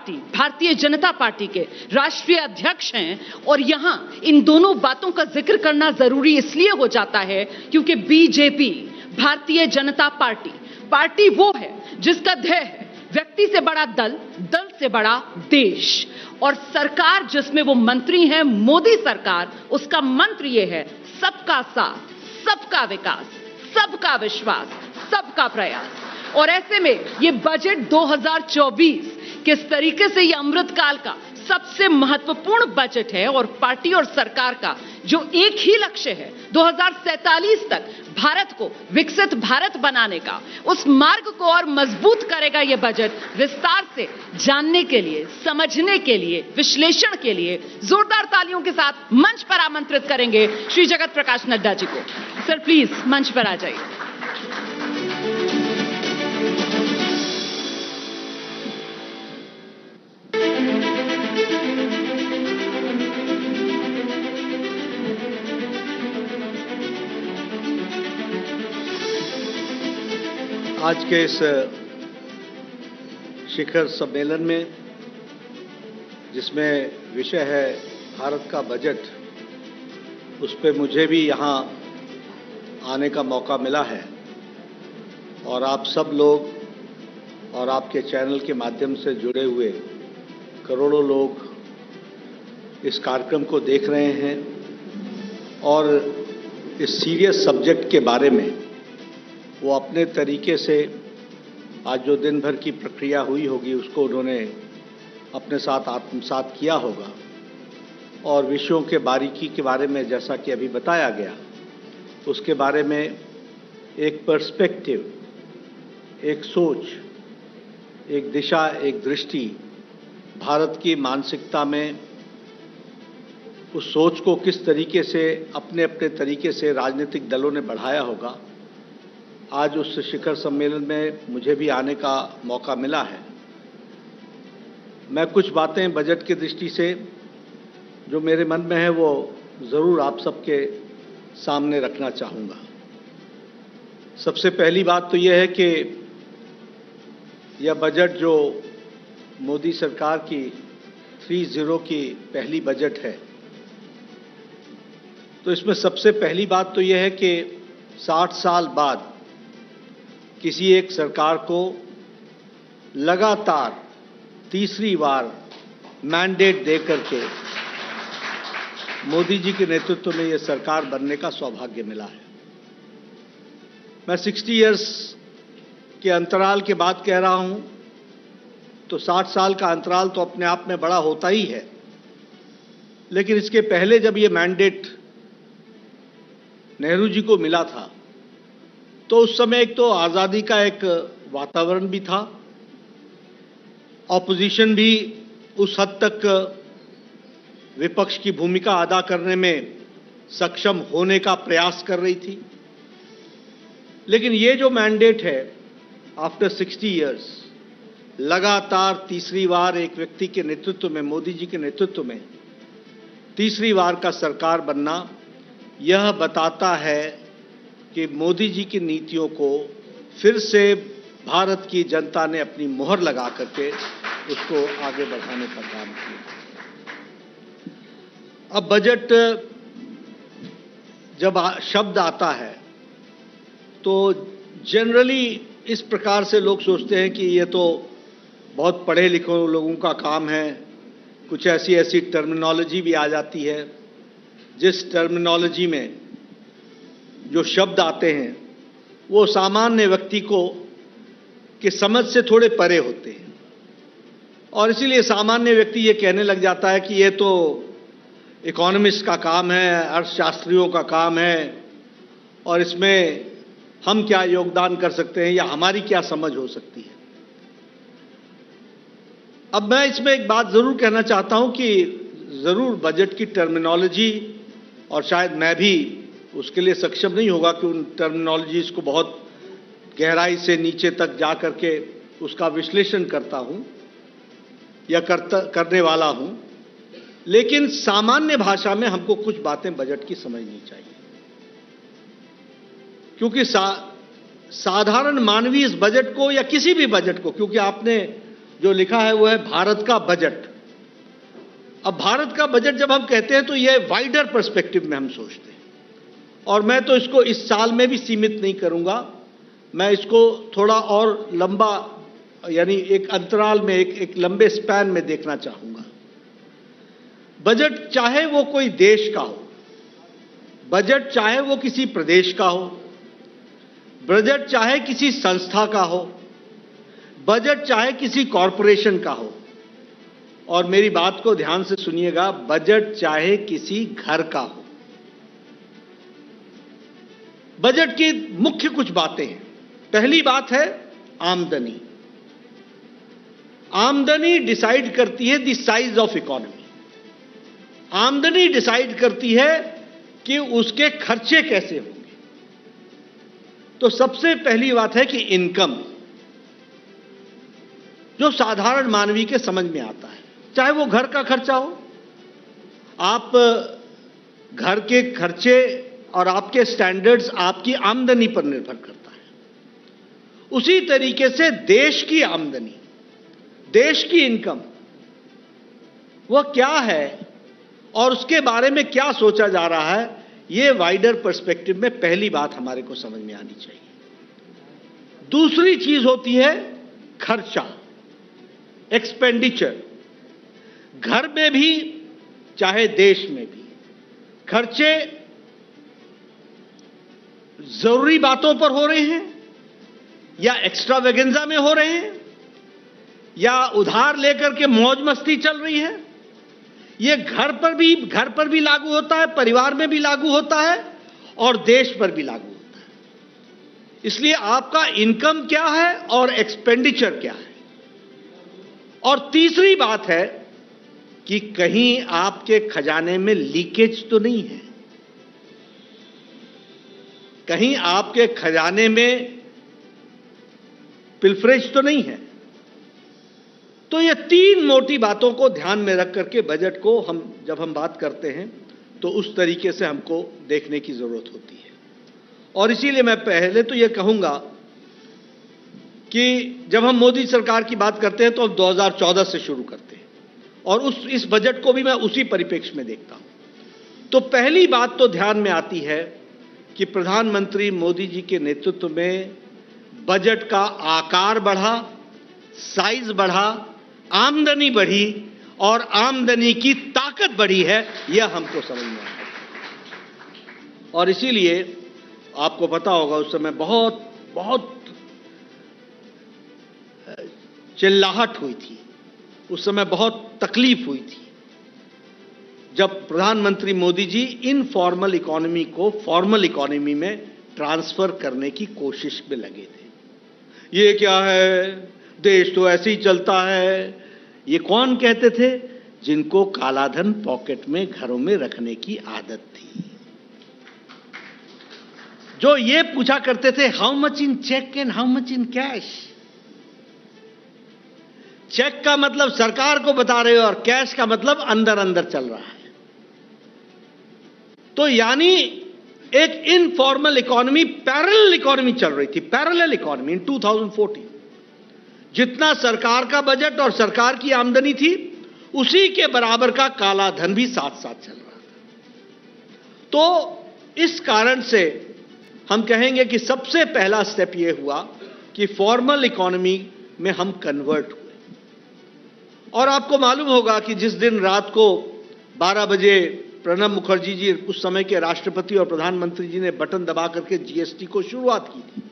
Party Bharatiya Janata party के राष्ट्रीय अध्यक्ष हैं और यहां इन दोनों बातों का जिक्र करना जरूरी इसलिए हो जाता है क्योंकि बीजेपी भारतीय जनता पार्टी वो है जिसका ध्येय है व्यक्ति से बड़ा दल, दल से बड़ा देश, और सरकार जिसमें वो मंत्री हैं मोदी सरकार, उसका मंत्र ये है सबका साथ, सबका विकास, सबका विश्वास, सबका प्रयास। और ऐसे में ये बजट 2024 किस तरीके से ये अमृतकाल का सबसे महत्वपूर्ण बजट है और पार्टी और सरकार का जो एक ही लक्ष्य है 2047 तक भारत को विकसित भारत बनाने का, उस मार्ग को और मजबूत करेगा ये बजट। विस्तार से जानने के लिए, समझने के लिए, विश्लेषण के लिए जोरदार तालियों के साथ मंच पर आमंत्रित करेंगे श्री जगत प्रकाश नड्डा जी को। सर प्लीज मंच पर आ जाइए। आज के इस शिखर सम्मेलन में, जिसमें विषय है भारत का बजट, उस पे मुझे भी यहाँ आने का मौका मिला है और आप सब लोग और आपके चैनल के माध्यम से जुड़े हुए करोड़ों लोग इस कार्यक्रम को देख रहे हैं और इस सीरियस सब्जेक्ट के बारे में वो अपने तरीके से आज जो दिन भर की प्रक्रिया हुई होगी उसको उन्होंने अपने साथ आत्मसात किया होगा और विषयों के बारीकी के बारे में, जैसा कि अभी बताया गया, उसके बारे में एक पर्सपेक्टिव, एक सोच, एक दिशा, एक दृष्टि भारत की मानसिकता में उस सोच को किस तरीके से अपने अपने तरीके से राजनीतिक दलों ने बढ़ाया होगा। आज उस शिखर सम्मेलन में मुझे भी आने का मौका मिला है। मैं कुछ बातें बजट की दृष्टि से जो मेरे मन में है वो ज़रूर आप सबके सामने रखना चाहूँगा। सबसे पहली बात तो यह है कि यह बजट जो मोदी सरकार की 30 की पहली बजट है, तो इसमें सबसे पहली बात तो यह है कि 60 साल बाद किसी एक सरकार को लगातार तीसरी बार मैंडेट देकर के मोदी जी के नेतृत्व में यह सरकार बनने का सौभाग्य मिला है। मैं 60 इयर्स के अंतराल के बाद कह रहा हूं, तो 60 साल का अंतराल तो अपने आप में बड़ा होता ही है, लेकिन इसके पहले जब ये मैंडेट नेहरू जी को मिला था तो उस समय एक तो आज़ादी का एक वातावरण भी था, ऑपोजिशन भी उस हद तक विपक्ष की भूमिका अदा करने में सक्षम होने का प्रयास कर रही थी। लेकिन ये जो मैंडेट है, आफ्टर 60 इयर्स लगातार तीसरी बार एक व्यक्ति के नेतृत्व में, मोदी जी के नेतृत्व में तीसरी बार का सरकार बनना, यह बताता है कि मोदी जी की नीतियों को फिर से भारत की जनता ने अपनी मोहर लगा करके उसको आगे बढ़ाने का काम किया। अब बजट जब शब्द आता है तो जनरली इस प्रकार से लोग सोचते हैं कि ये तो बहुत पढ़े लिखे लोगों का काम है। कुछ ऐसी टर्मिनोलॉजी भी आ जाती है जिस टर्मिनोलॉजी में जो शब्द आते हैं वो सामान्य व्यक्ति को के समझ से थोड़े परे होते हैं और इसीलिए सामान्य व्यक्ति ये कहने लग जाता है कि ये तो इकोनॉमिस्ट का काम है, अर्थशास्त्रियों का काम है और इसमें हम क्या योगदान कर सकते हैं या हमारी क्या समझ हो सकती है। अब मैं इसमें एक बात जरूर कहना चाहता हूं कि जरूर बजट की टर्मिनोलॉजी, और शायद मैं भी उसके लिए सक्षम नहीं होगा कि उन टर्मिनोलॉजीज को बहुत गहराई से नीचे तक जा करके उसका विश्लेषण करता हूं या करने वाला हूं, लेकिन सामान्य भाषा में हमको कुछ बातें बजट की समझनी चाहिए, क्योंकि साधारण मानवीय इस बजट को या किसी भी बजट को, क्योंकि आपने जो लिखा है वो है भारत का बजट। अब भारत का बजट जब हम कहते हैं तो ये वाइडर पर्सपेक्टिव में हम सोचते हैं, और मैं तो इसको इस साल में भी सीमित नहीं करूंगा, मैं इसको थोड़ा और लंबा, यानी एक अंतराल में, एक लंबे स्पैन में देखना चाहूंगा। बजट चाहे वो कोई देश का हो, बजट चाहे वो किसी प्रदेश का हो, बजट चाहे किसी संस्था का हो, बजट चाहे किसी कॉरपोरेशन का हो, और मेरी बात को ध्यान से सुनिएगा, बजट चाहे किसी घर का हो। बजट की मुख्य कुछ बातें हैं। पहली बात है आमदनी। आमदनी डिसाइड करती है द साइज ऑफ इकोनॉमी। आमदनी डिसाइड करती है कि उसके खर्चे कैसे होंगे। तो सबसे पहली बात है कि इनकम, जो साधारण मानवी के समझ में आता है, चाहे वो घर का खर्चा हो, आप घर के खर्चे और आपके स्टैंडर्ड्स आपकी आमदनी पर निर्भर करता है। उसी तरीके से देश की आमदनी, देश की इनकम, वह क्या है और उसके बारे में क्या सोचा जा रहा है, यह वाइडर पर्सपेक्टिव में पहली बात हमारे को समझ में आनी चाहिए। दूसरी चीज होती है खर्चा, एक्सपेंडिचर। घर में भी चाहे देश में भी खर्चे जरूरी बातों पर हो रहे हैं या एक्स्ट्रावेगेंजा में हो रहे हैं या उधार लेकर के मौज मस्ती चल रही है। यह घर पर भी लागू होता है, परिवार में भी लागू होता है और देश पर भी लागू होता है। इसलिए आपका इनकम क्या है और एक्सपेंडिचर क्या है। और तीसरी बात है कि कहीं आपके खजाने में लीकेज तो नहीं है, कहीं आपके खजाने में पिल्फरेज तो नहीं है। तो ये तीन मोटी बातों को ध्यान में रख करके बजट को जब हम बात करते हैं तो उस तरीके से हमको देखने की जरूरत होती है। और इसीलिए मैं पहले तो ये कहूंगा कि जब हम मोदी सरकार की बात करते हैं तो हम 2014 से शुरू करते हैं और इस बजट को भी मैं उसी परिप्रेक्ष्य में देखता हूं। तो पहली बात तो ध्यान में आती है कि प्रधानमंत्री मोदी जी के नेतृत्व में बजट का आकार बढ़ा, साइज बढ़ा, आमदनी बढ़ी और आमदनी की ताकत बढ़ी है, यह हमको समझ में आया। और इसीलिए आपको पता होगा उस समय बहुत चिल्लाहट हुई थी, उस समय बहुत तकलीफ हुई थी जब प्रधानमंत्री मोदी जी इनफॉर्मल इकोनॉमी को फॉर्मल इकोनॉमी में ट्रांसफर करने की कोशिश में लगे थे। ये क्या है, देश तो ऐसे ही चलता है। ये कौन कहते थे? जिनको कालाधन पॉकेट में घरों में रखने की आदत थी, जो ये पूछा करते थे how much in cheque and how much in cash. Cheque का मतलब सरकार को बता रहे हो और कैश का मतलब अंदर अंदर चल रहा है। तो यानी एक इनफॉर्मल इकोनॉमी, पैरेलल इकोनॉमी चल रही थी, पैरेलल इकोनॉमी इन 2014। जितना सरकार का बजट और सरकार की आमदनी थी उसी के बराबर का काला धन भी साथ साथ चल रहा था। तो इस कारण से हम कहेंगे कि सबसे पहला स्टेप यह हुआ कि फॉर्मल इकोनॉमी में हम कन्वर्ट हुए। और आपको मालूम होगा कि जिस दिन रात को 12 बजे प्रणब मुखर्जी जी, उस समय के राष्ट्रपति और प्रधानमंत्री जी, ने बटन दबा करके जीएसटी को शुरुआत की थी,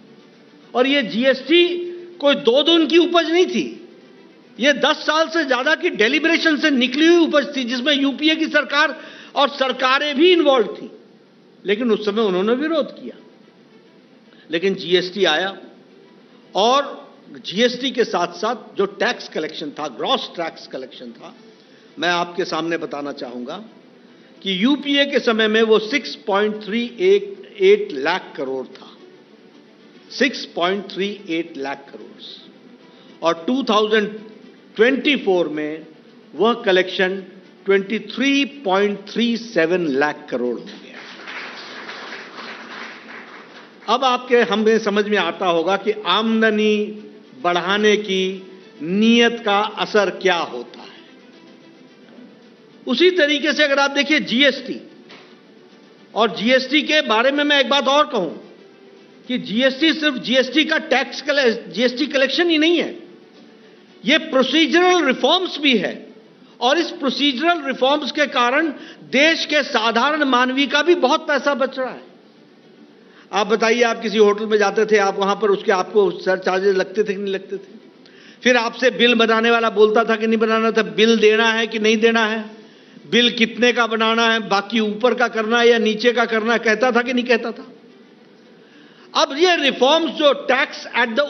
और यह जीएसटी कोई 2 दिन की उपज नहीं थी, यह 10 साल से ज्यादा की डेलिब्रेशन से निकली हुई उपज थी, जिसमें यूपीए की सरकार और सरकारें भी इन्वॉल्व थी। लेकिन उस समय उन्होंने विरोध किया। लेकिन जीएसटी आया और जीएसटी के साथ साथ जो टैक्स कलेक्शन था, ग्रॉस टैक्स कलेक्शन था, मैं आपके सामने बताना चाहूंगा कि यूपीए के समय में वो 6.38 लाख करोड़ था, 6.38 लाख करोड़, और 2024 में वह कलेक्शन 23.37 लाख करोड़ हो गया। अब हमें समझ में आता होगा कि आमदनी बढ़ाने की नीयत का असर क्या होता है। उसी तरीके से अगर आप देखिए जीएसटी, और जीएसटी के बारे में मैं एक बात और कहूं कि जीएसटी सिर्फ जीएसटी का जीएसटी कलेक्शन ही नहीं है, यह प्रोसीजरल रिफॉर्म्स भी है, और इस प्रोसीजरल रिफॉर्म्स के कारण देश के साधारण मानवी का भी बहुत पैसा बच रहा है। आप बताइए, आप किसी होटल में जाते थे, आप वहां पर उसके आपको सर चार्जेस लगते थे कि नहीं लगते थे? फिर आपसे बिल बनाने वाला बोलता था कि नहीं बनाना था, बिल देना है कि नहीं देना है, बिल कितने का बनाना है, बाकी ऊपर का करना है या नीचे का करना है, कहता था कि नहीं कहता था? अब ये रिफॉर्म्स जो टैक्स एट द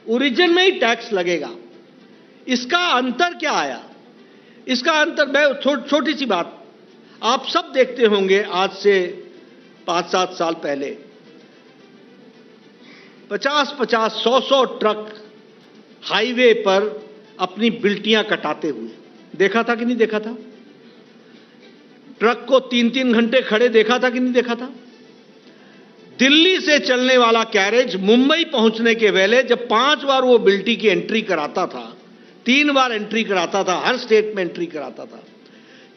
ओरिजिन में ही टैक्स लगेगा, इसका अंतर क्या आया? इसका अंतर, मैं छोटी सी बात, आप सब देखते होंगे आज से 5-7 साल पहले 50-50, 100-100 ट्रक हाईवे पर अपनी बिल्टियां कटाते हुए देखा था कि नहीं देखा था? ट्रक को 3-3 घंटे खड़े देखा था कि नहीं देखा था? दिल्ली से चलने वाला कैरेज मुंबई पहुंचने के पहले जब 5 बार वो बिल्टी की एंट्री कराता था, 3 बार एंट्री कराता था, हर स्टेट में एंट्री कराता था,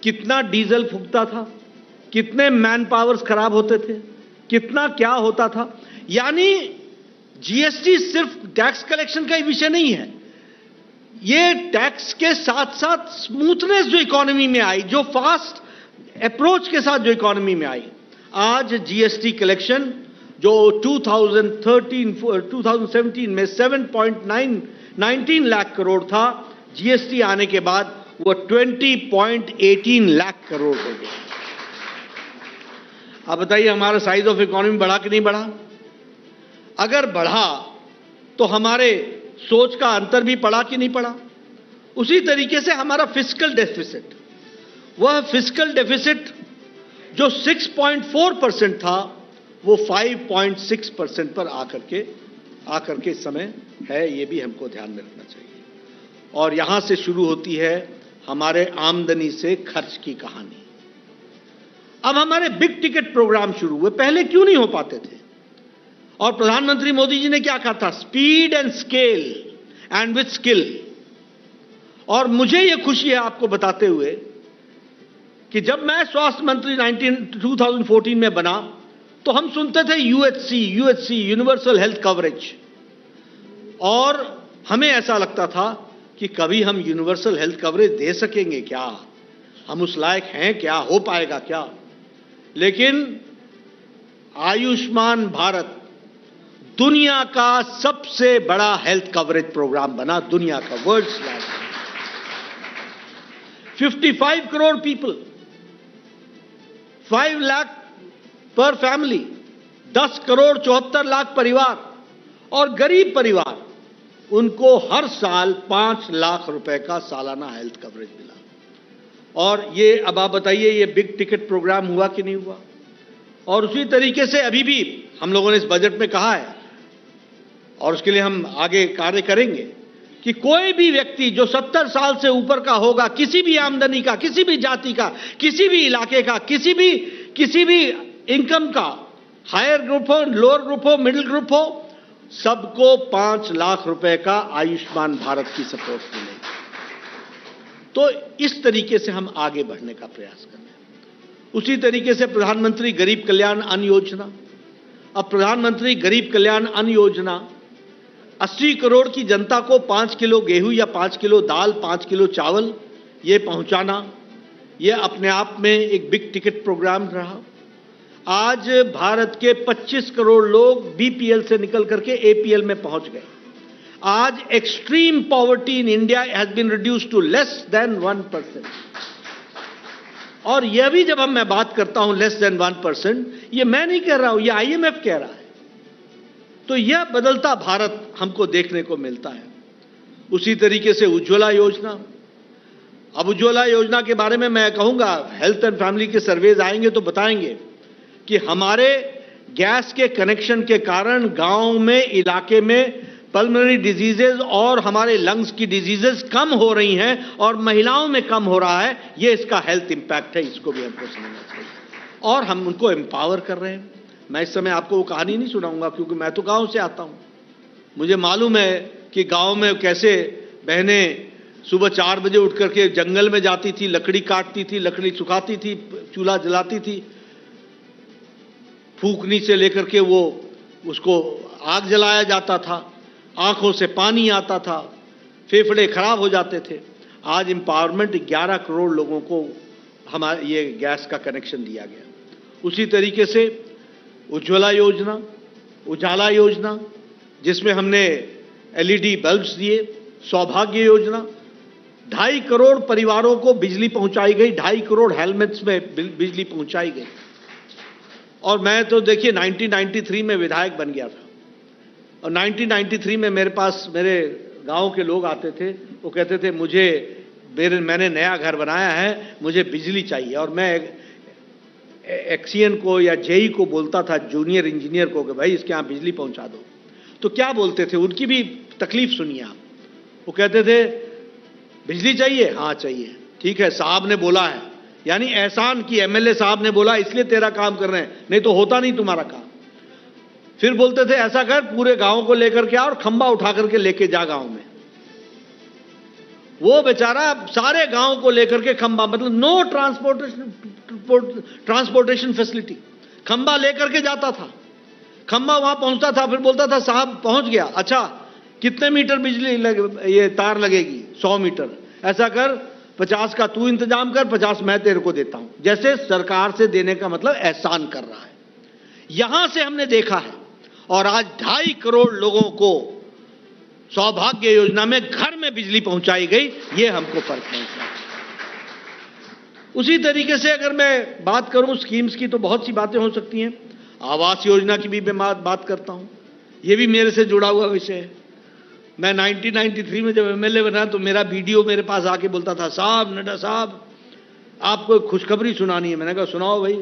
कितना डीजल फूकता था, कितने मैन पावर्स खराब होते थे, कितना क्या होता था। यानी जीएसटी सिर्फ टैक्स कलेक्शन का ही विषय नहीं है, ये टैक्स के साथ साथ स्मूथनेस जो इकोनॉमी में आई, जो फास्ट अप्रोच के साथ जो इकोनॉमी में आई, आज जीएसटी कलेक्शन जो 2017 में 7.19 लाख करोड़ था, जीएसटी आने के बाद वो 20.18 लाख करोड़ हो गया। आप बताइए, हमारा साइज ऑफ इकोनॉमी बढ़ा कि नहीं बढ़ा? अगर बढ़ा तो हमारे सोच का अंतर भी पड़ा कि नहीं पड़ा? उसी तरीके से हमारा फिस्कल डेफिसिट, वह फिस्कल डेफिसिट जो 6.4% था, वो 5.6% पर आकर के इस समय है। ये भी हमको ध्यान में रखना चाहिए। और यहां से शुरू होती है हमारे आमदनी से खर्च की कहानी। अब हमारे बिग टिकट प्रोग्राम शुरू हुए, पहले क्यों नहीं हो पाते थे? और प्रधानमंत्री मोदी जी ने क्या कहा था? Speed and scale and with skill. और मुझे यह खुशी है आपको बताते हुए कि जब मैं स्वास्थ्य मंत्री 2014 में बना तो हम सुनते थे यूएचसी, यूनिवर्सल हेल्थ कवरेज, और हमें ऐसा लगता था कि कभी हम यूनिवर्सल हेल्थ कवरेज दे सकेंगे क्या? हम उस लायक हैं क्या? हो पाएगा क्या? लेकिन आयुष्मान भारत दुनिया का सबसे बड़ा हेल्थ कवरेज प्रोग्राम बना, दुनिया का, world's largest. 55 crore people, 5 lakh per family, 10 crore 74 lakh परिवार, और गरीब परिवार, उनको हर साल 5 लाख रुपए का सालाना हेल्थ कवरेज मिला। और ये अब आप बताइए, ये बिग टिकट प्रोग्राम हुआ कि नहीं हुआ? और उसी तरीके से अभी भी हम लोगों ने इस बजट में कहा है, और उसके लिए हम आगे कार्य करेंगे, कि कोई भी व्यक्ति जो 70 साल से ऊपर का होगा, किसी भी आमदनी का, किसी भी जाति का, किसी भी इलाके का, किसी भी इनकम का, हायर ग्रुप हो, लोअर ग्रुप हो, मिडिल ग्रुप हो, सबको 5 लाख रुपए का आयुष्मान भारत की सपोर्ट मिलेगी। तो इस तरीके से हम आगे बढ़ने का प्रयास कर रहे हैं। उसी तरीके से प्रधानमंत्री गरीब कल्याण अन्न योजना, अब प्रधानमंत्री गरीब कल्याण अन्न योजना 80 करोड़ की जनता को 5 किलो गेहूं या 5 किलो दाल, 5 किलो चावल ये पहुंचाना, ये अपने आप में एक बिग टिकट प्रोग्राम रहा। आज भारत के 25 करोड़ लोग बीपीएल से निकल करके एपीएल में पहुंच गए। आज extreme poverty in India has been reduced to less than 1%। और यह भी जब मैं बात करता हूं लेस देन 1%, ये मैं नहीं कह रहा हूं, ये आईएमएफ कह रहा है। तो यह बदलता भारत हमको देखने को मिलता है। उसी तरीके से उज्ज्वला योजना, अब उज्ज्वला योजना के बारे में मैं कहूंगा, हेल्थ एंड फैमिली के सर्वेज आएंगे तो बताएंगे कि हमारे गैस के कनेक्शन के कारण गांव में, इलाके में पल्मोनरी डिजीजेज और हमारे लंग्स की डिजीजेज कम हो रही हैं, और महिलाओं में कम हो रहा है। ये इसका हेल्थ इंपैक्ट है, इसको भी हमको समझना चाहिए। और हम उनको एम्पावर कर रहे हैं। मैं इस समय आपको वो कहानी नहीं सुनाऊंगा, क्योंकि मैं तो गांव से आता हूं, मुझे मालूम है कि गांव में कैसे बहनें सुबह 4 बजे उठ करके जंगल में जाती थी, लकड़ी काटती थी, लकड़ी सुखाती थी, चूल्हा जलाती थी, फूकनी से लेकर के वो उसको आग जलाया जाता था, आंखों से पानी आता था, फेफड़े खराब हो जाते थे। आज एम्पावरमेंट 11 करोड़ लोगों को हमारे ये गैस का कनेक्शन दिया गया। उसी तरीके से उज्ज्वला योजना, उजाला योजना, जिसमें हमने एलईडी बल्ब्स दिए, सौभाग्य योजना, 2.5 करोड़ परिवारों को बिजली पहुंचाई गई, 2.5 करोड़ हेलमेट्स में बिजली पहुंचाई गई। और मैं तो देखिए 1993 में विधायक बन गया था, और 1993 में मेरे पास मेरे गांव के लोग आते थे, वो कहते थे मैंने नया घर बनाया है, मुझे बिजली चाहिए। और मैं एक्सीएन को या जेई को बोलता था, जूनियर इंजीनियर को, कि भाई इसके यहाँ बिजली पहुंचा दो। तो क्या बोलते थे, उनकी भी तकलीफ सुनिए आप। वो कहते थे बिजली चाहिए, हाँ चाहिए, ठीक है साहब ने बोला है, यानी एहसान की एमएलए साहब ने बोला इसलिए तेरा काम कर रहे हैं, नहीं तो होता नहीं तुम्हारा काम। फिर बोलते थे ऐसा कर, पूरे गांव को लेकर के आ और खंबा उठा करके लेके जा गांव में। वो बेचारा सारे गांव को लेकर के खंबा, मतलब नो ट्रांसपोर्टेशन फैसिलिटी, खंबा लेकर के जाता था, खंबा वहां पहुंचता था, फिर बोलता था साहब पहुंच गया, अच्छा कितने मीटर बिजली ये तार लगेगी, 100 मीटर, ऐसा कर 50 का तू इंतजाम कर, 50 मैं तेरे को देता हूं। जैसे सरकार से देने का मतलब एहसान कर रहा है। यहां से हमने देखा है, और आज 2.5 करोड़ लोगों को सौभाग्य योजना में घर में बिजली पहुंचाई गई, ये हमको फर्क पहुंचा। उसी तरीके से अगर मैं बात करूं स्कीम्स की, तो बहुत सी बातें हो सकती हैं। आवास योजना की भी मैं बात करता हूं, यह भी मेरे से जुड़ा हुआ विषय है। मैं 1993 में जब एमएलए बना तो मेरा बीडीओ मेरे पास आके बोलता था, साहब नड्डा साहब आपको खुशखबरी सुनानी है। मैंने कहा सुनाओ भाई।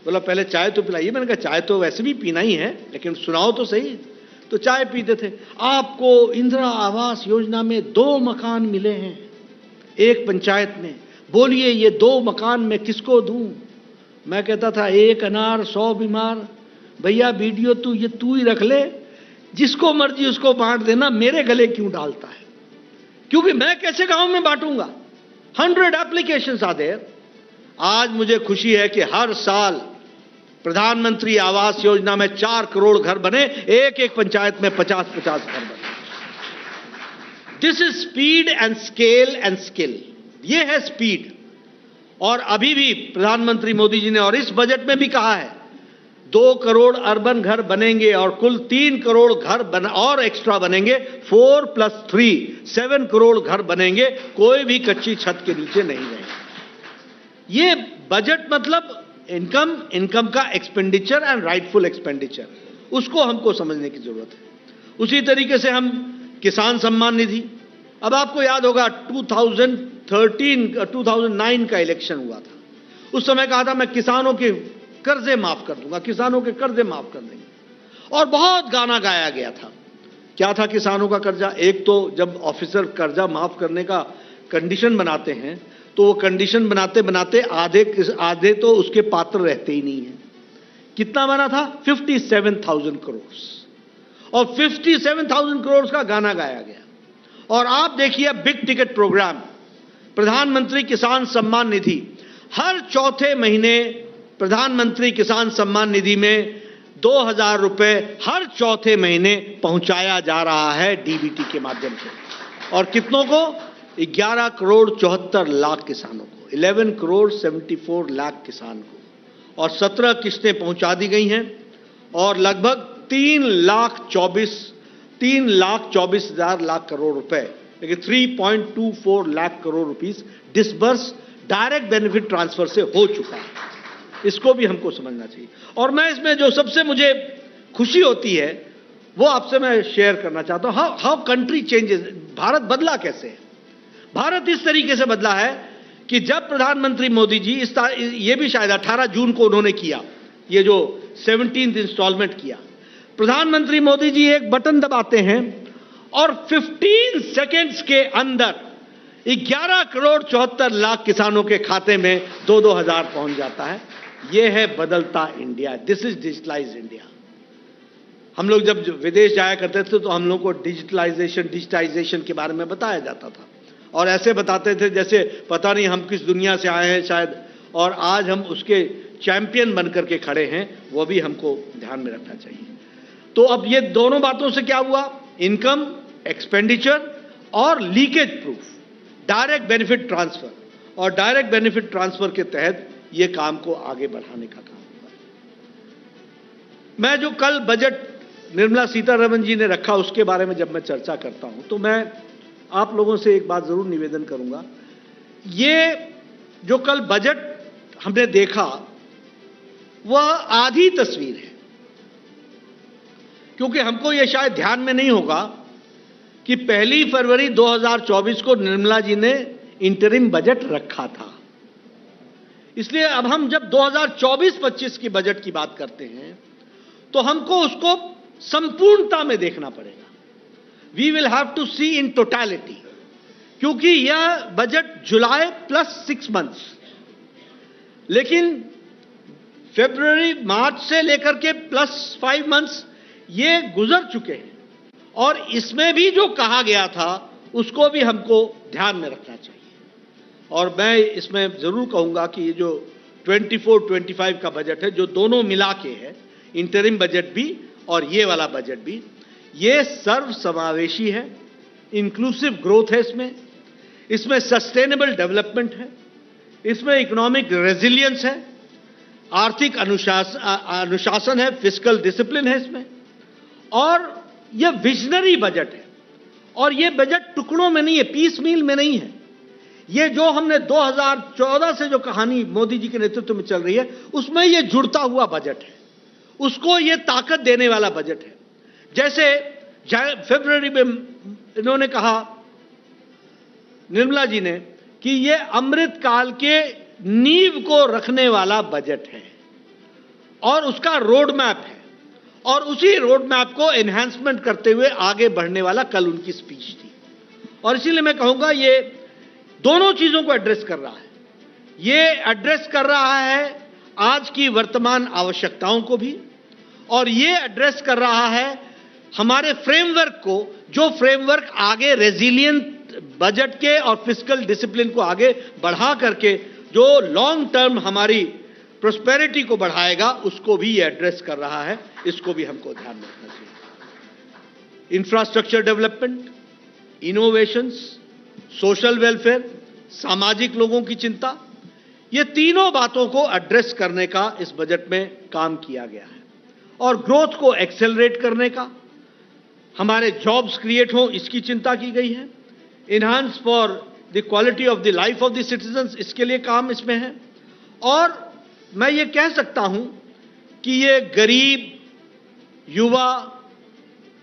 बोला पहले चाय तो पिलाइए। मैंने कहा चाय तो वैसे भी पीना ही है, लेकिन सुनाओ तो सही। तो चाय पीते थे। आपको इंदिरा आवास योजना में 2 मकान मिले हैं एक पंचायत में, बोलिए ये 2 मकान मैं किसको दूं? मैं कहता था 1 अनार 100 बीमार। भैया बीडीओ तू ही रख ले, जिसको मर्जी उसको बांट देना, मेरे गले क्यों डालता है? क्योंकि मैं कैसे गांव में बांटूंगा? 100 एप्लीकेशंस आर देयर। आज मुझे खुशी है कि हर साल प्रधानमंत्री आवास योजना में 4 करोड़ घर बने, एक पंचायत में 50-50 घर बने। This is speed and scale and skill. ये है स्पीड। और अभी भी प्रधानमंत्री मोदी जी ने और इस बजट में भी कहा है 2 करोड़ अर्बन घर बनेंगे और कुल 3 करोड़ घर और एक्स्ट्रा बनेंगे। 4 + 3 7 करोड़ घर बनेंगे, कोई भी कच्ची छत के नीचे नहीं रहेगा। ये बजट मतलब इनकम का एक्सपेंडिचर एंड राइटफुल एक्सपेंडिचर, उसको हमको समझने की जरूरत है। उसी तरीके से हम किसान सम्मान निधि, अब आपको याद होगा 2009 का इलेक्शन हुआ था। उस समय कहा था मैं किसानों के कर्जे माफ कर दूंगा, किसानों के कर्जे माफ कर देंगे, और बहुत गाना गाया गया था। क्या था किसानों का कर्जा? एक तो जब ऑफिसर कर्जा माफ करने का कंडीशन बनाते हैं तो वो कंडीशन बनाते बनाते आधे तो उसके पात्र रहते ही नहीं है। कितना बना था? 57,000 करोड़, और 57,000 करोड़ का गाना गाया गया। और आप देखिए बिग टिकट प्रोग्राम प्रधानमंत्री किसान सम्मान निधि, हर चौथे महीने प्रधानमंत्री किसान सम्मान निधि में 2,000 रुपए हर चौथे महीने पहुंचाया जा रहा है डीबीटी के माध्यम से। और कितनों को? 11 करोड़ 74 लाख किसानों को, 11 करोड़ 74 लाख किसान को, और 17 किस्तें पहुंचा दी गई हैं, और लगभग 3,24,000 लाख करोड़ रुपए, लेकिन 3.24 lakh crore rupees disburse direct benefit transfer से हो चुका है। इसको भी हमको समझना चाहिए। और मैं इसमें जो सबसे मुझे खुशी होती है वो आपसे मैं शेयर करना चाहता हूं। How country changes. भारत बदला कैसे है? भारत इस तरीके से बदला है कि जब प्रधानमंत्री मोदी जी ये भी शायद 18 जून को उन्होंने किया, ये जो 17th इंस्टॉलमेंट किया, प्रधानमंत्री मोदी जी एक बटन दबाते हैं और 15 सेकेंड्स के अंदर 11 करोड़ 74 लाख किसानों के खाते में 2-2 हजार पहुंच जाता है। ये है बदलता India. This is digitalised India. हम लोग जब विदेश जाया करते थे तो हम लोग को डिजिटाइजेशन के बारे में बताया जाता था, और ऐसे बताते थे जैसे पता नहीं हम किस दुनिया से आए हैं शायद, और आज हम उसके चैंपियन बनकर के खड़े हैं, वो भी हमको ध्यान में रखना चाहिए। तो अब ये दोनों बातों से क्या हुआ, इनकम, एक्सपेंडिचर और leakage proof, direct benefit transfer, और डायरेक्ट बेनिफिट ट्रांसफर के तहत ये काम को आगे बढ़ाने का काम हुआ। मैं जो कल बजट निर्मला सीतारमण जी ने रखा उसके बारे में जब मैं चर्चा करता हूं तो मैं आप लोगों से एक बात जरूर निवेदन करूंगा, ये जो कल बजट हमने देखा वह आधी तस्वीर है, क्योंकि हमको यह शायद ध्यान में नहीं होगा कि 1 फरवरी 2024 को निर्मला जी ने इंटरिम बजट रखा था। इसलिए अब हम जब 2024-25 की बजट की बात करते हैं तो हमको उसको संपूर्णता में देखना पड़ेगा। We will have to see in totality, क्योंकि यह बजट जुलाई प्लस 6 मंथ्स, लेकिन फरवरी मार्च से लेकर के प्लस 5 मंथ्स ये गुजर चुके हैं, और इसमें भी जो कहा गया था उसको भी हमको ध्यान में रखना चाहिए। और मैं इसमें जरूर कहूंगा कि ये जो 24-25 का बजट है, जो दोनों मिला के है, इंटरिम बजट भी और ये वाला बजट भी, ये सर्व समावेशी है, इंक्लूसिव ग्रोथ है, इसमें सस्टेनेबल डेवलपमेंट है, इसमें इकोनॉमिक रेजिलियंस है, आर्थिक अनुशासन है, फिस्कल डिसिप्लिन है इसमें, और यह विजनरी बजट है। और यह बजट टुकड़ों में नहीं है, पीस मील में नहीं है। यह जो हमने 2014 से जो कहानी मोदी जी के नेतृत्व में चल रही है उसमें यह जुड़ता हुआ बजट है, उसको यह ताकत देने वाला बजट है। जैसे फरवरी में इन्होंने कहा, निर्मला जी ने, कि यह अमृत काल के नींव को रखने वाला बजट है और उसका रोड मैप है, और उसी रोड मैप को एनहांसमेंट करते हुए आगे बढ़ने वाला कल उनकी स्पीच थी। और इसीलिए मैं कहूंगा ये दोनों चीजों को एड्रेस कर रहा है। ये एड्रेस कर रहा है आज की वर्तमान आवश्यकताओं को भी, और ये एड्रेस कर रहा है हमारे फ्रेमवर्क को, जो फ्रेमवर्क आगे रेजिलियंट बजट के और फिस्कल डिसिप्लिन को आगे बढ़ा करके जो लॉन्ग टर्म हमारी प्रोस्पेरिटी को बढ़ाएगा, उसको भी ये एड्रेस कर रहा है। इसको भी हमको ध्यान में रखना चाहिए। Infrastructure development, innovations, social welfare, सामाजिक लोगों की चिंता, ये तीनों बातों को एड्रेस करने का इस बजट में काम किया गया है। और ग्रोथ को एक्सेलरेट करने का, हमारे जॉब्स क्रिएट हो, इसकी चिंता की गई है। Enhance for the quality of the life of the citizens, इसके लिए काम इसमें है। और मैं ये कह सकता हूं कि ये गरीब, युवा,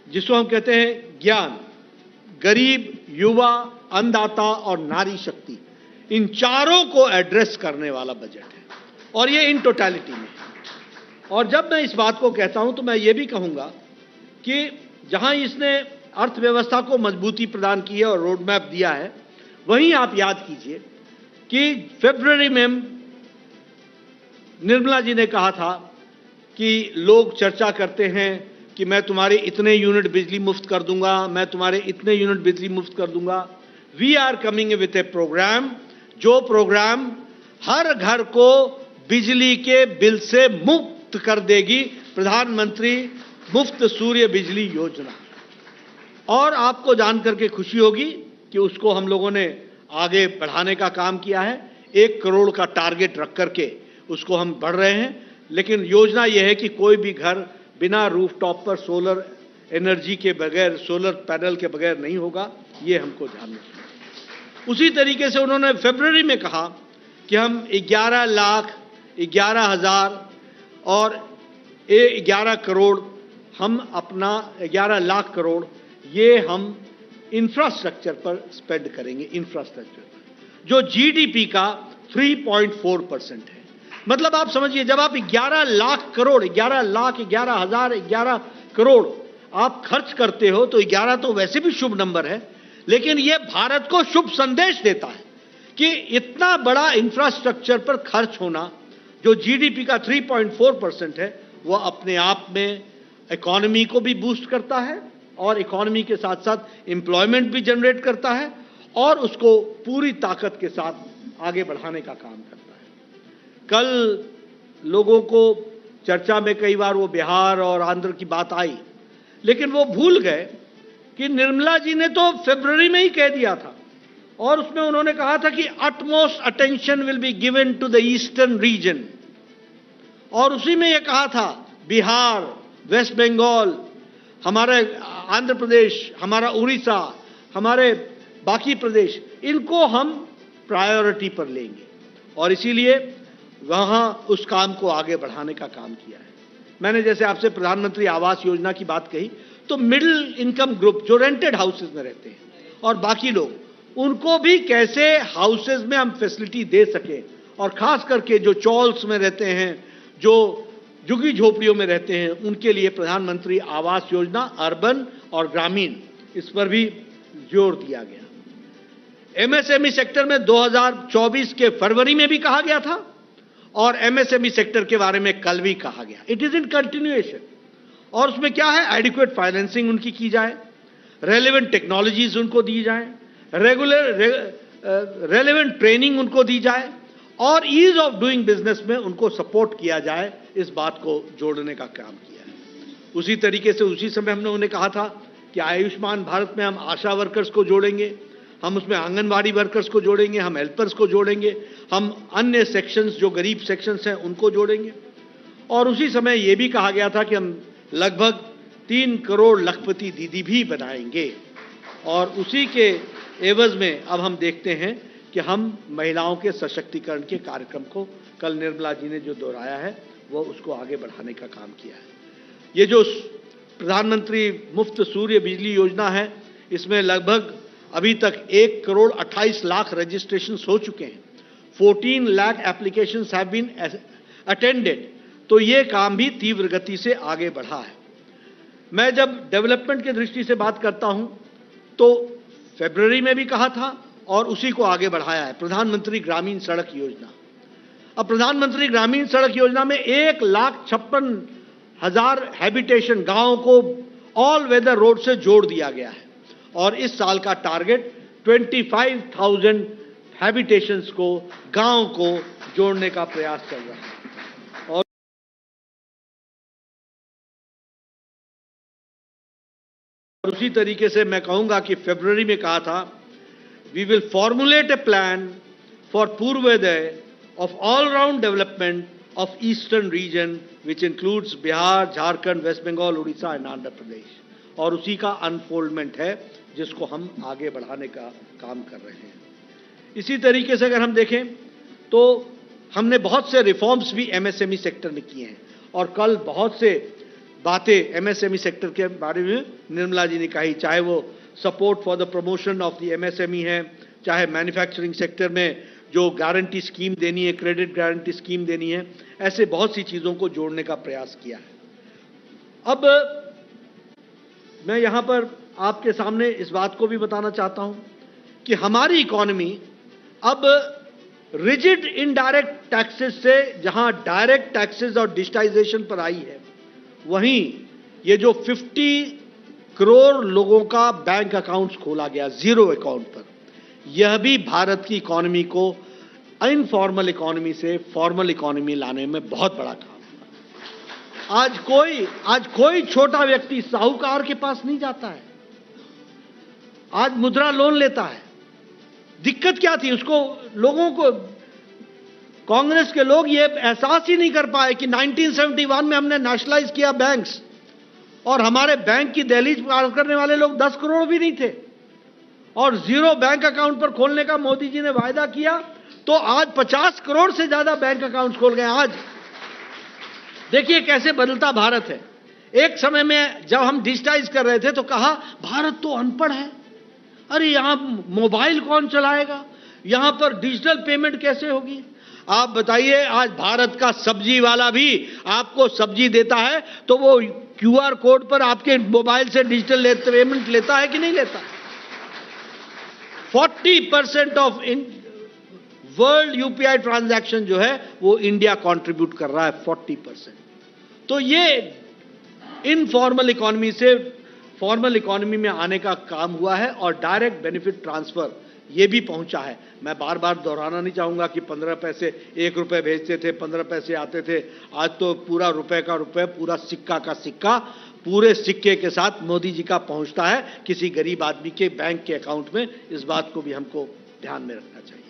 जिसको हम कहते हैं ज्ञान, गरीब, युवा, अन्नदाता और नारी शक्ति, इन चारों को एड्रेस करने वाला बजट है, और ये इन टोटलिटी में है। और जब मैं इस बात को कहता हूं तो मैं ये भी कहूंगा कि जहां इसने अर्थव्यवस्था को मजबूती प्रदान की है और रोड मैप दिया है, वहीं आप याद कीजिए कि फरवरी में निर्मला जी ने कहा था कि लोग चर्चा करते हैं कि मैं तुम्हारे इतने यूनिट बिजली मुफ्त कर दूंगा, मैं तुम्हारे इतने यूनिट बिजली मुफ्त कर दूंगा। We are coming with a programme, जो प्रोग्राम हर घर को बिजली के बिल से मुक्त कर देगी, प्रधानमंत्री मुफ्त सूर्य बिजली योजना। और आपको जानकर के खुशी होगी कि उसको हम लोगों ने आगे बढ़ाने का काम किया है। 1 करोड़ का टारगेट रख करके उसको हम बढ़ रहे हैं, लेकिन योजना यह है कि कोई भी घर बिना रूफटॉप पर सोलर एनर्जी के बगैर, सोलर पैनल के बगैर नहीं होगा। ये हमको ध्यान रखना है। उसी तरीके से उन्होंने फरवरी में कहा कि हम 11,11,000 और 11 करोड़, हम अपना 11 लाख करोड़ ये हम इंफ्रास्ट्रक्चर पर स्पेंड करेंगे, इंफ्रास्ट्रक्चर पर, जो जीडीपी का 3.4% है। मतलब आप समझिए, जब आप 11 लाख करोड़, 11,11,000 करोड़ आप खर्च करते हो तो 11 तो वैसे भी शुभ नंबर है, लेकिन यह भारत को शुभ संदेश देता है कि इतना बड़ा इंफ्रास्ट्रक्चर पर खर्च होना, जो जीडीपी का 3.4% है, वह अपने आप में इकोनॉमी को भी बूस्ट करता है और इकोनॉमी के साथ साथ एम्प्लॉयमेंट भी जनरेट करता है और उसको पूरी ताकत के साथ आगे बढ़ाने का काम करता है। कल लोगों को चर्चा में कई बार वो बिहार और आंध्र की बात आई, लेकिन वो भूल गए कि निर्मला जी ने तो फरवरी में ही कह दिया था और उसमें उन्होंने कहा था कि utmost attention will be given to the eastern region, और उसी में यह कहा था बिहार, वेस्ट बंगाल, हमारा आंध्र प्रदेश, हमारा उड़ीसा, हमारे बाकी प्रदेश, इनको हम प्रायोरिटी पर लेंगे और इसीलिए वहां उस काम को आगे बढ़ाने का काम किया है। मैंने जैसे आपसे प्रधानमंत्री आवास योजना की बात कही, तो मिडिल इनकम ग्रुप जो रेंटेड हाउसेज में रहते हैं और बाकी लोग, उनको भी कैसे हाउसेज में हम फैसिलिटी दे सके, और खास करके जो चॉल्स में रहते हैं, जो झुग्गी झोपड़ियों में रहते हैं, उनके लिए प्रधानमंत्री आवास योजना अर्बन और ग्रामीण, इस पर भी जोर दिया गया। एमएसएमई सेक्टर में 2024 के फरवरी में भी कहा गया था और एमएसएमई सेक्टर के बारे में कल भी कहा गया। इट इज इन कंटिन्यूएशन, और उसमें क्या है, एडिक्वेट फाइनेंसिंग उनकी की जाए, रेलेवेंट टेक्नोलॉजीज उनको दी जाए, रेलेवेंट ट्रेनिंग उनको दी जाए और ईज ऑफ डूइंग बिजनेस में उनको सपोर्ट किया जाए, इस बात को जोड़ने का काम किया है। उसी तरीके से उसी समय हमने उन्हें कहा था कि आयुष्मान भारत में हम आशा वर्कर्स को जोड़ेंगे, हम उसमें आंगनवाड़ी वर्कर्स को जोड़ेंगे, हम हेल्पर्स को जोड़ेंगे, हम अन्य सेक्शंस जो गरीब सेक्शंस हैं उनको जोड़ेंगे। और उसी समय यह भी कहा गया था कि हम लगभग 3 करोड़ लखपति दीदी भी बनाएंगे, और उसी के एवज में अब हम देखते हैं कि हम महिलाओं के सशक्तिकरण के कार्यक्रम को कल निर्मला जी ने जो दोहराया है, वो उसको आगे बढ़ाने का काम किया है। ये जो प्रधानमंत्री मुफ्त सूर्य बिजली योजना है, इसमें लगभग अभी तक 1 करोड़ 28 लाख रजिस्ट्रेशंस हो चुके हैं, 14 lakh applications have been attended, तो ये काम भी तीव्र गति से आगे बढ़ा है। मैं जब डेवलपमेंट की दृष्टि से बात करता हूं, तो फरवरी में भी कहा था और उसी को आगे बढ़ाया है, प्रधानमंत्री ग्रामीण सड़क योजना। अब प्रधानमंत्री ग्रामीण सड़क योजना में 1,56,000 हैबिटेशन गांवों को ऑल वेदर रोड से जोड़ दिया गया है, और इस साल का टारगेट 25,000 हैबिटेशंस को, गांव को जोड़ने का प्रयास चल रहा है। और उसी तरीके से मैं कहूंगा कि फरवरी में कहा था, we will formulate a plan for Purvodaya of all round development of eastern region which includes Bihar, Jharkhand, West Bengal, Orissa and Andhra Pradesh, और उसी का अनफोल्डमेंट है जिसको हम आगे बढ़ाने का काम कर रहे हैं। इसी तरीके से अगर हम देखें तो हमने बहुत से रिफॉर्म्स भी एमएसएमई सेक्टर में किए हैं, और कल बहुत से बातें एमएसएमई सेक्टर के बारे में निर्मला जी ने कही, चाहे वो support for the promotion of the MSME है, चाहे मैन्युफैक्चरिंग सेक्टर में जो गारंटी स्कीम देनी है, क्रेडिट गारंटी स्कीम देनी है, ऐसे बहुत सी चीजों को जोड़ने का प्रयास किया है। अब मैं यहां पर आपके सामने इस बात को भी बताना चाहता हूं कि हमारी इकोनॉमी अब रिजिड इनडायरेक्ट टैक्सेस से जहां डायरेक्ट टैक्सेस और डिजिटाइजेशन पर आई है, वहीं ये जो 50 करोड़ लोगों का बैंक अकाउंट्स खोला गया जीरो अकाउंट पर, यह भी भारत की इकोनॉमी को इनफॉर्मल इकोनॉमी से फॉर्मल इकोनॉमी लाने में बहुत बड़ा काम है। आज कोई छोटा व्यक्ति साहूकार के पास नहीं जाता है, आज मुद्रा लोन लेता है। दिक्कत क्या थी उसको, लोगों को, कांग्रेस के लोग ये एहसास ही नहीं कर पाए कि 1971 में हमने नेशनलाइज किया बैंक्स, और हमारे बैंक की दहलीज पार करने वाले लोग 10 करोड़ भी नहीं थे, और जीरो बैंक अकाउंट पर खोलने का मोदी जी ने वायदा किया, तो आज 50 करोड़ से ज्यादा बैंक अकाउंट खोल गए। आज देखिए कैसे बदलता भारत है। एक समय में जब हम डिजिटाइज कर रहे थे तो कहा भारत तो अनपढ़ है, अरे यहां मोबाइल कौन चलाएगा, यहां पर डिजिटल पेमेंट कैसे होगी। आप बताइए, आज भारत का सब्जी वाला भी आपको सब्जी देता है तो वो क्यूआर कोड पर आपके मोबाइल से डिजिटल पेमेंट लेता है कि नहीं लेता। 40% ऑफ वर्ल्ड यूपीआई ट्रांजैक्शन जो है वो इंडिया कंट्रीब्यूट कर रहा है, 40%। तो ये इनफॉर्मल इकोनॉमी से फॉर्मल इकोनॉमी में आने का काम हुआ है और डायरेक्ट बेनिफिट ट्रांसफर ये भी पहुंचा है। मैं बार बार दोहराना नहीं चाहूंगा कि 15 पैसे 1 रुपए भेजते थे, 15 पैसे आते थे। आज तो पूरा रुपए का रुपए, पूरा सिक्का का सिक्का, पूरे सिक्के के साथ मोदी जी का पहुंचता है किसी गरीब आदमी के बैंक के अकाउंट में। इस बात को भी हमको ध्यान में रखना चाहिए।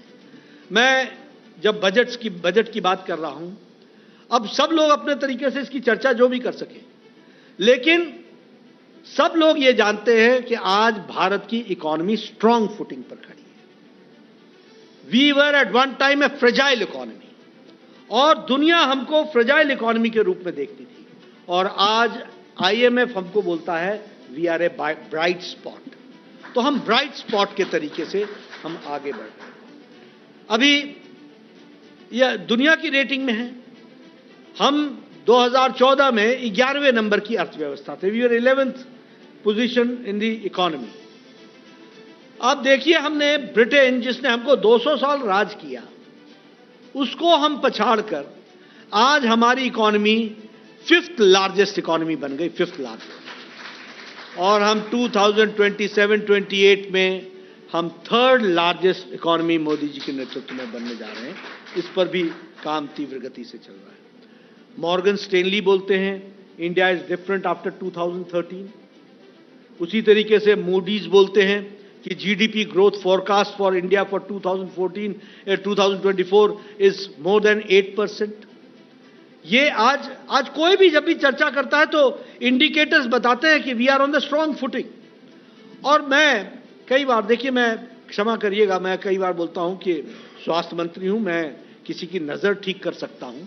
मैं जब बजट की बात कर रहा हूं, अब सब लोग अपने तरीके से इसकी चर्चा जो भी कर सके, लेकिन सब लोग ये जानते हैं कि आज भारत की इकोनॉमी स्ट्रांग फुटिंग पर खड़ी है। We were at one time a fragile economy, और दुनिया हमको फ्रेजाइल इकोनॉमी के रूप में देखती थी, और आज IMF हमको बोलता है we are a bright spot. तो हम ब्राइट स्पॉट के तरीके से हम आगे बढ़ रहे हैं। अभी यह दुनिया की रेटिंग में है, हम 2014 में 11वें नंबर की अर्थव्यवस्था थे। We are 11th position in the economy. अब देखिए, हमने ब्रिटेन, जिसने हमको 200 साल राज किया, उसको हम पछाड़कर आज हमारी इकोनॉमी 5th लार्जेस्ट इकोनॉमी बन गई, 5th लार्जेस्ट। और हम 2027-28 में हम 3rd largest economy Modi ji के नेतृत्व में बनने जा रहे हैं। इस पर भी काम तीव्र गति से चल रहा है। मॉर्गन स्टेनली बोलते हैं इंडिया इज डिफरेंट आफ्टर 2013। उसी तरीके से मूडीज बोलते हैं कि GDP growth forecast for India for 2024 is more than 8%। ये आज कोई भी जब भी चर्चा करता है तो इंडिकेटर्स बताते हैं कि we are on the strong footing. और मैं कई बार, देखिए, मैं क्षमा करिएगा, मैं कई बार बोलता हूं कि स्वास्थ्य मंत्री हूं, मैं किसी की नजर ठीक कर सकता हूं,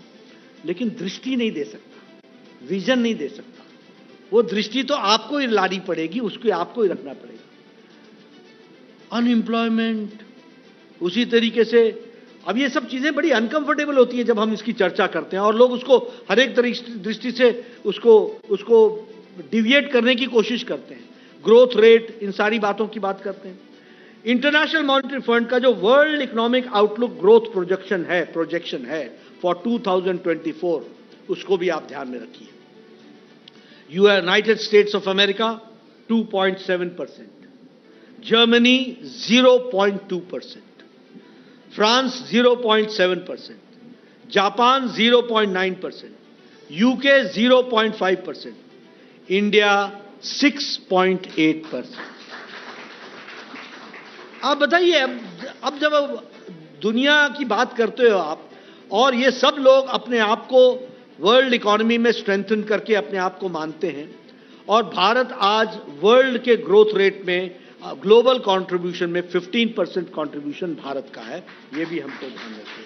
लेकिन दृष्टि नहीं दे सकता, विजन नहीं दे सकता। वो दृष्टि तो आपको ही लानी पड़ेगी, उसको आपको ही रखना पड़ेगा। अनएम्प्लॉयमेंट, उसी तरीके से अब ये सब चीजें बड़ी अनकंफर्टेबल होती है जब हम इसकी चर्चा करते हैं, और लोग उसको हर एक दृष्टि से उसको डिविएट करने की कोशिश करते हैं। ग्रोथ रेट, इन सारी बातों की बात करते हैं। इंटरनेशनल मॉनेटरी फंड का जो world economic outlook growth projection है फॉर 2024, उसको भी आप ध्यान में रखिए। United states of America 2.7%, Germany 0.2%, France 0.7%, Japan 0.9%, UK 0.5%, India 6.8%। आप बताइए, अब जब दुनिया की बात करते हो आप, और ये सब लोग अपने आप को वर्ल्ड इकोनॉमी में स्ट्रेंथन करके अपने आप को मानते हैं, और भारत आज वर्ल्ड के ग्रोथ रेट में, ग्लोबल कंट्रीब्यूशन में 15% कंट्रीब्यूशन भारत का है, ये भी हमको ध्यान रखना है।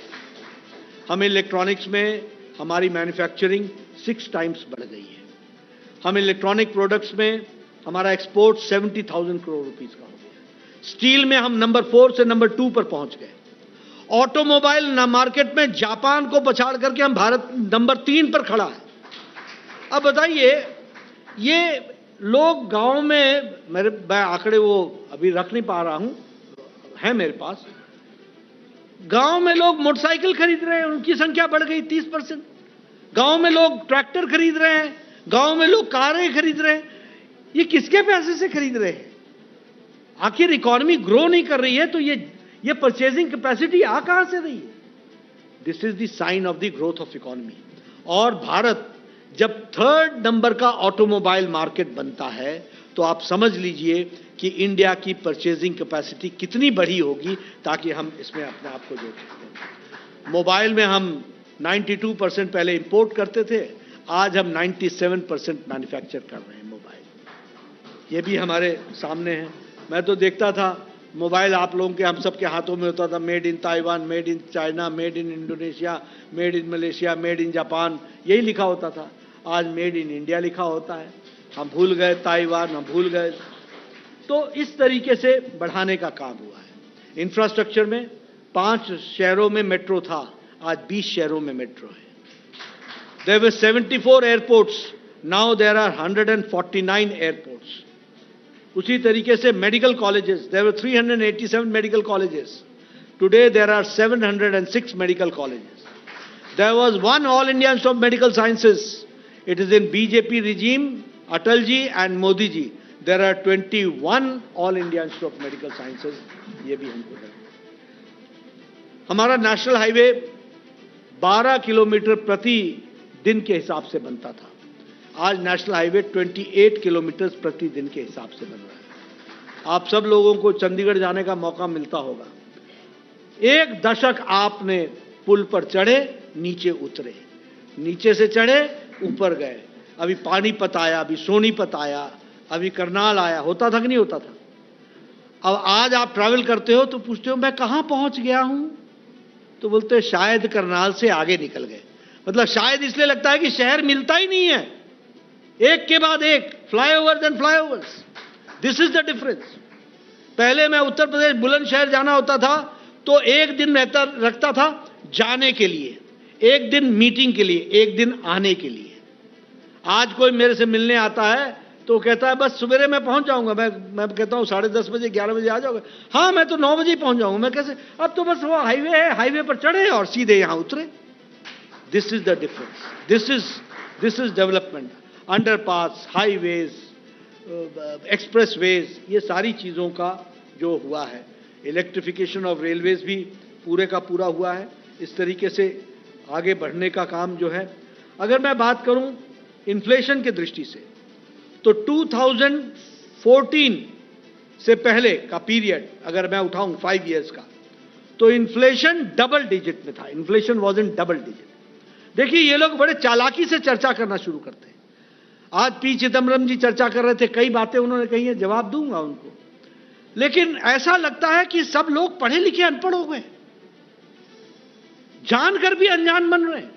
हम इलेक्ट्रॉनिक्स में हमारी मैन्युफैक्चरिंग 6 टाइम्स बढ़ गई है। हम इलेक्ट्रॉनिक प्रोडक्ट्स में हमारा एक्सपोर्ट 70,000 करोड़ रुपीस का हो गया। स्टील में हम नंबर 4 से नंबर 2 पर पहुंच गए। ऑटोमोबाइल मार्केट में जापान को पछाड़ करके हम भारत नंबर 3 पर खड़ा है। अब बताइए, ये लोग गांव में, मैं आंकड़े वो अभी रख नहीं पा रहा हूं, है मेरे पास, गांव में लोग मोटरसाइकिल खरीद रहे हैं, उनकी संख्या बढ़ गई 30%। गांव में लोग ट्रैक्टर खरीद रहे हैं, गांव में लोग कारें खरीद रहे हैं। ये किसके पैसे से खरीद रहे हैं? आखिर इकोनॉमी ग्रो नहीं कर रही है तो ये परचेजिंग कैपेसिटी आ कहां से रही है? This is the sign of the growth of economy. और भारत जब 3rd नंबर का ऑटोमोबाइल मार्केट बनता है तो आप समझ लीजिए कि इंडिया की परचेजिंग कैपेसिटी कितनी बड़ी होगी, ताकि हम इसमें अपने आप को जोड़ सकते। मोबाइल में हम 92% पहले इंपोर्ट करते थे, आज हम 97% मैन्युफैक्चर कर रहे हैं मोबाइल। ये भी हमारे सामने है। मैं तो देखता था मोबाइल आप लोगों के, हम सब के हाथों में होता था, made in Taiwan, made in China, made in Indonesia, made in Malaysia, made in Japan, यही लिखा होता था। आज मेड इन इंडिया लिखा होता है। हम भूल गए ताइवान, हम भूल गए। तो इस तरीके से बढ़ाने का काम हुआ है। इंफ्रास्ट्रक्चर में 5 शहरों में मेट्रो था, आज 20 शहरों में मेट्रो है। There were 74 airports, now there are 149 airports. उसी तरीके से medical colleges, there were 387 medical colleges. Today there are 706 medical colleges. There was one All India Institute of Medical Sciences It is in BJP regime, Atal ji and Modi ji. There are 21 All India Institute of Medical Sciences. ये भी हमको है। हमारा national highway 12 kilometre प्रति दिन के हिसाब से बनता था। आज नेशनल हाईवे 28 किलोमीटर प्रति दिन के हिसाब से बन रहा है। आप सब लोगों को चंडीगढ़ जाने का मौका मिलता होगा। एक दशक आपने पुल पर चढ़े, नीचे उतरे, नीचे से चढ़े, ऊपर गए, अभी पानीपत आया, अभी सोनीपत आया, अभी करनाल आया, होता था कि नहीं होता था? अब आज आप ट्रैवल करते हो तो पूछते हो मैं कहां पहुंच गया हूं, तो बोलते हैं शायद करनाल से आगे निकल गए। मतलब शायद इसलिए लगता है कि शहर मिलता ही नहीं है, एक के बाद एक flyovers and flyovers. This is the difference. पहले मैं उत्तर प्रदेश बुलंदशहर जाना होता था तो एक दिन रखता था जाने के लिए, एक दिन मीटिंग के लिए, एक दिन आने के लिए। आज कोई मेरे से मिलने आता है तो कहता है बस सवेरे मैं पहुंच जाऊंगा। मैं कहता हूं 10:30 बजे 11 बजे आ जाओगे? हाँ मैं तो 9 बजे ही पहुंच जाऊंगा। मैं कैसे? अब तो बस वो हाईवे है, हाईवे पर चढ़े और सीधे यहां उतरे। This is the difference. This is development. Underpass, highways, expressways, ये सारी चीजों का जो हुआ है। इलेक्ट्रिफिकेशन ऑफ रेलवेज भी पूरे का पूरा हुआ है। इस तरीके से आगे बढ़ने का काम जो है। अगर मैं बात करूं इन्फ्लेशन की दृष्टि से तो 2014 से पहले का पीरियड अगर मैं उठाऊं 5 इयर्स का, तो इन्फ्लेशन डबल डिजिट में था। Inflation was in double digit. देखिए ये लोग बड़े चालाकी से चर्चा करना शुरू करते हैं। आज पी चिदम्बरम जी चर्चा कर रहे थे, कई बातें उन्होंने कही है, जवाब दूंगा उनको, लेकिन ऐसा लगता है कि सब लोग पढ़े लिखे अनपढ़ हो गए, जानकर भी अनजान बन रहे हैं।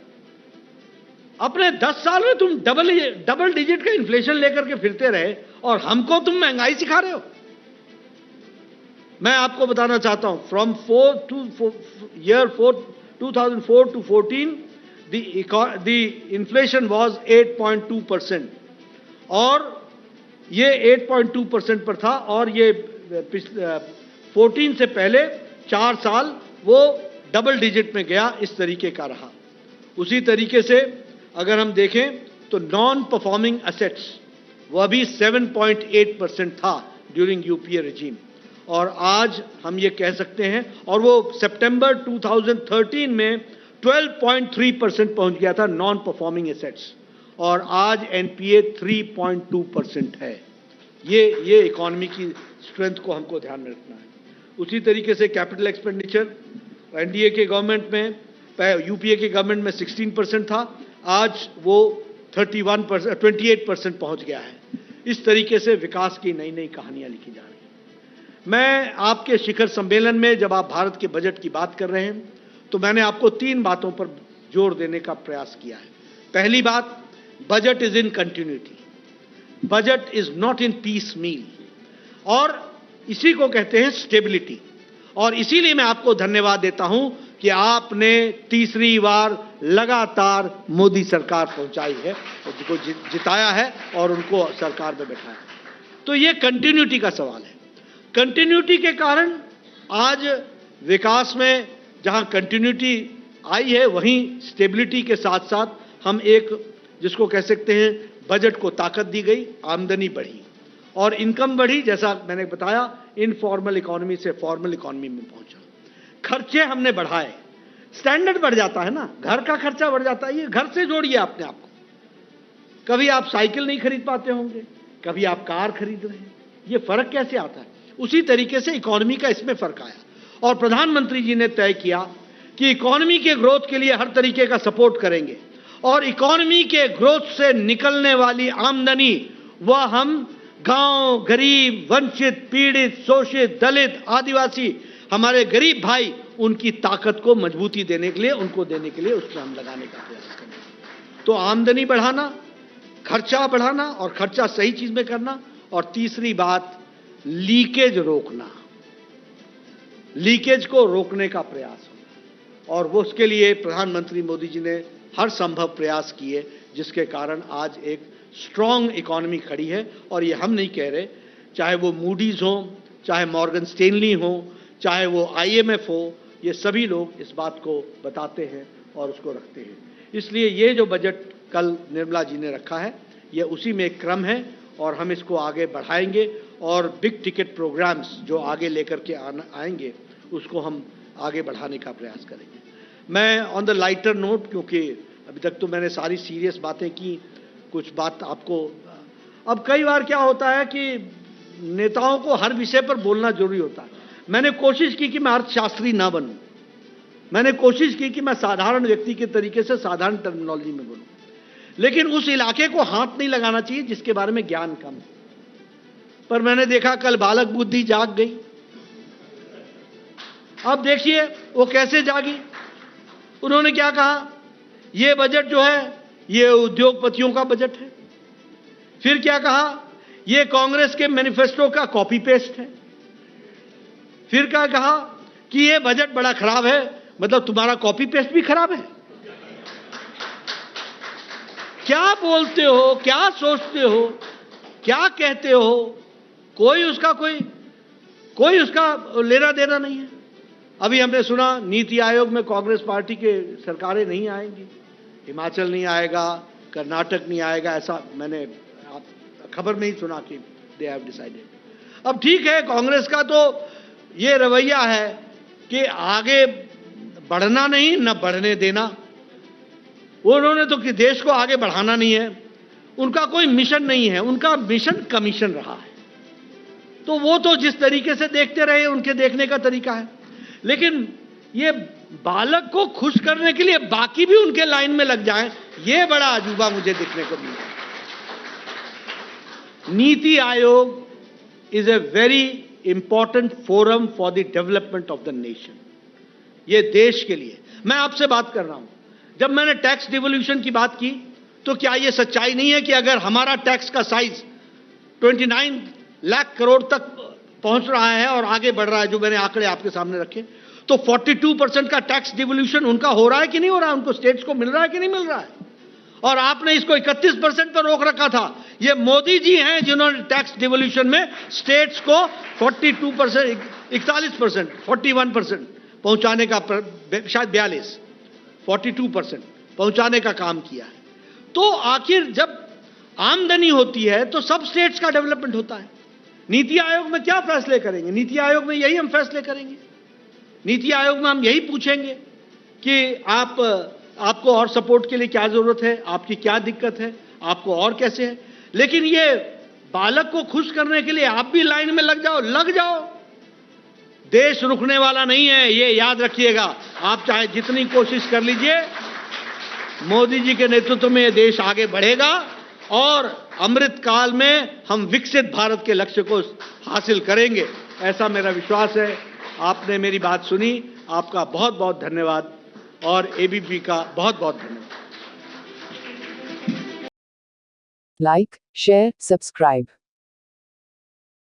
अपने 10 साल में तुम डबल डिजिट का इन्फ्लेशन लेकर के फिरते रहे और हमको तुम महंगाई सिखा रहे हो। मैं आपको बताना चाहता हूं from 2004 to 14 the inflation was 8.2% और ये 8.2% पर था और ये 14 से पहले 4 साल वो डबल डिजिट में गया, इस तरीके का रहा। उसी तरीके से अगर हम देखें तो नॉन परफॉर्मिंग एसेट्स वह भी 7.8% था ड्यूरिंग यूपीए रेजिम और आज हम ये कह सकते हैं, और वो सितंबर 2013 में 12.3% पहुंच गया था नॉन परफॉर्मिंग एसेट्स और आज एनपीए 3.2% है। ये इकोनॉमी की स्ट्रेंथ को हमको ध्यान में रखना है। उसी तरीके से कैपिटल एक्सपेंडिचर एनडीए के गवर्नमेंट में, यूपीए के गवर्नमेंट में 16% था, आज वो 28% पहुंच गया है। इस तरीके से विकास की नई नई कहानियां लिखी जा रही हैं। मैं आपके शिखर सम्मेलन में जब आप भारत के बजट की बात कर रहे हैं तो मैंने आपको 3 बातों पर जोर देने का प्रयास किया है। पहली बात, budget is in continuity, budget is not in piecemeal, और इसी को कहते हैं स्टेबिलिटी। और इसीलिए मैं आपको धन्यवाद देता हूं कि आपने तीसरी बार लगातार मोदी सरकार पहुंचाई है, उनको जिताया है और उनको सरकार में बैठाया। तो ये कंटिन्यूटी का सवाल है। कंटिन्यूटी के कारण आज विकास में जहां कंटिन्यूटी आई है वहीं स्टेबिलिटी के साथ साथ हम एक जिसको कह सकते हैं बजट को ताकत दी गई, आमदनी बढ़ी और इनकम बढ़ी। जैसा मैंने बताया, इनफॉर्मल इकोनॉमी से फॉर्मल इकोनॉमी में पहुंचा। खर्चे हमने बढ़ाए, स्टैंडर्ड बढ़ जाता है ना, घर का खर्चा बढ़ जाता है। ये घर से जोड़िए अपने आप को। कभी आप साइकिल नहीं खरीद पाते होंगे, कभी आप कार खरीद रहे हैं, ये फर्क कैसे आता है? उसी तरीके से इकोनॉमी का इसमें फर्क आया और प्रधानमंत्री जी ने तय किया कि इकोनॉमी के ग्रोथ के लिए हर तरीके का सपोर्ट करेंगे और इकोनॉमी के ग्रोथ से निकलने वाली आमदनी वह हम गांव, गरीब, वंचित, पीड़ित, शोषित, दलित, आदिवासी, हमारे गरीब भाई, उनकी ताकत को मजबूती देने के लिए, उनको देने के लिए उसमें हम लगाने का प्रयास करें। तो आमदनी बढ़ाना, खर्चा बढ़ाना और खर्चा सही चीज में करना। और तीसरी बात, लीकेज रोकना, लीकेज को रोकने का प्रयास होना। और वो उसके लिए प्रधानमंत्री मोदी जी ने हर संभव प्रयास किए, जिसके कारण आज एक स्ट्रांग इकोनॉमी खड़ी है। और ये हम नहीं कह रहे, चाहे वो मूडीज हो, चाहे मॉर्गन स्टेनली हो, चाहे वो आईएमएफ हो, ये सभी लोग इस बात को बताते हैं और उसको रखते हैं। इसलिए ये जो बजट कल निर्मला जी ने रखा है, ये उसी में एक क्रम है और हम इसको आगे बढ़ाएंगे और बिग टिकट प्रोग्राम्स जो आगे लेकर के आएंगे उसको हम आगे बढ़ाने का प्रयास करेंगे। मैं ऑन द लाइटर नोट, क्योंकि अभी तक तो मैंने सारी सीरियस बातें की, कुछ बात आपको, अब कई बार क्या होता है कि नेताओं को हर विषय पर बोलना जरूरी होता है। मैंने कोशिश की कि मैं अर्थशास्त्री ना बनूं, मैंने कोशिश की कि मैं साधारण व्यक्ति के तरीके से साधारण टर्मिनोलॉजी में बोलूं, लेकिन उस इलाके को हाथ नहीं लगाना चाहिए जिसके बारे में ज्ञान कम है। पर मैंने देखा कल बालक बुद्धि जाग गई। अब देखिए वो कैसे जागी। उन्होंने क्या कहा, ये बजट जो है ये उद्योगपतियों का बजट है। फिर क्या कहा, ये कांग्रेस के मैनिफेस्टो का कॉपी पेस्ट है। फिर क्या कहा कि ये बजट बड़ा खराब है, मतलब तुम्हारा कॉपी पेस्ट भी खराब है। क्या बोलते हो, क्या सोचते हो, क्या कहते हो, कोई उसका लेना देना नहीं है। अभी हमने सुना नीति आयोग में कांग्रेस पार्टी के सरकारें नहीं आएंगी, हिमाचल नहीं आएगा, कर्नाटक नहीं आएगा, ऐसा मैंने खबर में ही सुना कि दे हैव डिसाइडेड। अब ठीक है, कांग्रेस का तो ये रवैया है कि आगे बढ़ना नहीं न बढ़ने देना। उन्होंने तो कि देश को आगे बढ़ाना नहीं है, उनका कोई मिशन नहीं है, उनका मिशन कमीशन रहा है। तो वो तो जिस तरीके से देखते रहे उनके देखने का तरीका है, लेकिन ये बालक को खुश करने के लिए बाकी भी उनके लाइन में लग जाएं, ये बड़ा अजूबा मुझे देखने को मिला। NITI Aayog is a very important forum for the development of the nation. ये देश के लिए मैं आपसे बात कर रहा हूं। जब मैंने टैक्स डिवोल्यूशन की बात की तो क्या यह सच्चाई नहीं है कि अगर हमारा टैक्स का साइज 29 लाख करोड़ तक पहुंच रहा है और आगे बढ़ रहा है, जो मैंने आंकड़े आपके सामने रखे, तो 42% का टैक्स डिवोल्यूशन उनका हो रहा है कि नहीं हो रहा है, उनको स्टेट्स को मिल रहा है कि नहीं मिल रहा है। और आपने इसको 31% पर रोक रखा था। ये मोदी जी हैं जिन्होंने टैक्स डिवोल्यूशन में स्टेट्स को 42%, 41%, 41% पहुंचाने का, शायद 42% पहुंचाने का काम किया है। तो आखिर जब आमदनी होती है तो सब स्टेट्स का डेवलपमेंट होता है। नीति आयोग में क्या फैसले करेंगे? नीति आयोग में यही हम फैसले करेंगे। नीति आयोग में हम यही पूछेंगे कि आपको और सपोर्ट के लिए क्या जरूरत है, आपकी क्या दिक्कत है, आपको और कैसे है। लेकिन ये बालक को खुश करने के लिए आप भी लाइन में लग जाओ। देश रुकने वाला नहीं है, ये याद रखिएगा। आप चाहे जितनी कोशिश कर लीजिए, मोदी जी के नेतृत्व में ये देश आगे बढ़ेगा और अमृत काल में हम विकसित भारत के लक्ष्य को हासिल करेंगे, ऐसा मेरा विश्वास है। आपने मेरी बात सुनी, आपका बहुत बहुत धन्यवाद और एबीपी का बहुत बहुत धन्यवाद। Like, share, subscribe.